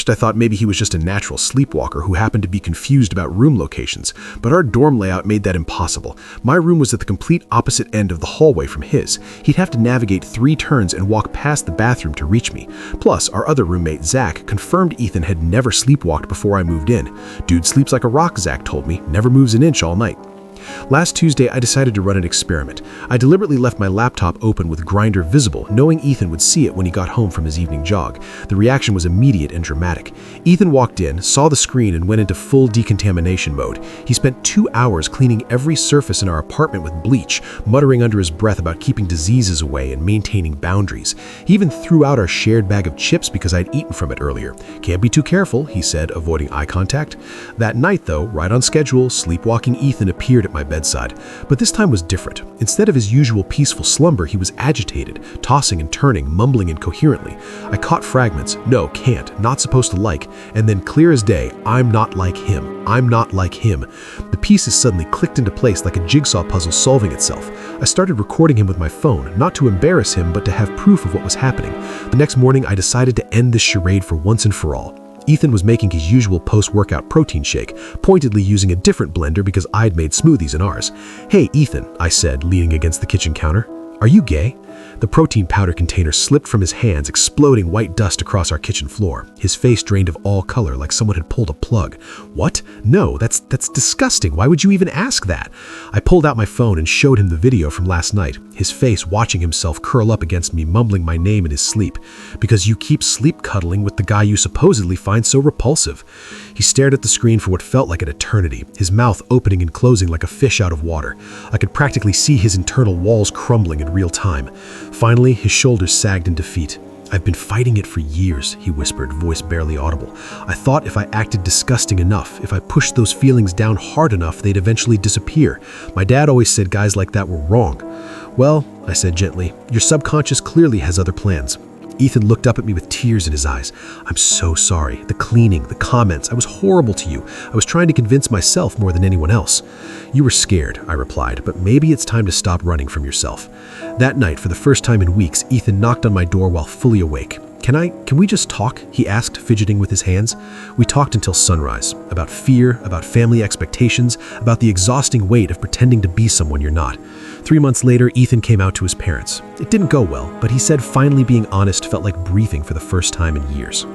I thought maybe he was just a natural sleepwalker who happened to be confused about room locations, but our dorm layout made that impossible. My room was at the complete opposite end of the hallway from his. He'd have to navigate 3 turns and walk past the bathroom to reach me. Plus, our other roommate, Zach, confirmed Ethan had never sleepwalked before I moved in. Dude sleeps like a rock, Zach told me, never moves an inch all night. Last Tuesday, I decided to run an experiment. I deliberately left my laptop open with Grindr visible, knowing Ethan would see it when he got home from his evening jog. The reaction was immediate and dramatic. Ethan walked in, saw the screen, and went into full decontamination mode. He spent 2 hours cleaning every surface in our apartment with bleach, muttering under his breath about keeping diseases away and maintaining boundaries. He even threw out our shared bag of chips because I'd eaten from it earlier. "Can't be too careful," he said, avoiding eye contact. That night, though, right on schedule, sleepwalking Ethan appeared at my bedside. But this time was different. Instead of his usual peaceful slumber, he was agitated, tossing and turning, mumbling incoherently. I caught fragments, "No, can't, not supposed to like," and then clear as day, "I'm not like him, I'm not like him." The pieces suddenly clicked into place like a jigsaw puzzle solving itself. I started recording him with my phone, not to embarrass him, but to have proof of what was happening. The next morning, I decided to end this charade for once and for all. Ethan was making his usual post-workout protein shake, pointedly using a different blender because I'd made smoothies in ours. "Hey, Ethan," I said, leaning against the kitchen counter. "Are you gay?" The protein powder container slipped from his hands, exploding white dust across our kitchen floor. His face drained of all color like someone had pulled a plug. "What? No, that's disgusting. Why would you even ask that?" I pulled out my phone and showed him the video from last night, his face watching himself curl up against me, mumbling my name in his sleep. "Because you keep sleep cuddling with the guy you supposedly find so repulsive." He stared at the screen for what felt like an eternity, his mouth opening and closing like a fish out of water. I could practically see his internal walls crumbling in real time. Finally, his shoulders sagged in defeat. "I've been fighting it for years," he whispered, voice barely audible. "I thought if I acted disgusting enough, if I pushed those feelings down hard enough, they'd eventually disappear. My dad always said guys like that were wrong." "Well," I said gently, "your subconscious clearly has other plans." Ethan looked up at me with tears in his eyes. "I'm so sorry. The cleaning, the comments, I was horrible to you. I was trying to convince myself more than anyone else." "You were scared," I replied, "but maybe it's time to stop running from yourself." That night, for the first time in weeks, Ethan knocked on my door while fully awake. Can we just talk?" he asked, fidgeting with his hands. We talked until sunrise, about fear, about family expectations, about the exhausting weight of pretending to be someone you're not. 3 months later, Ethan came out to his parents. It didn't go well, but he said finally being honest felt like breathing for the first time in years.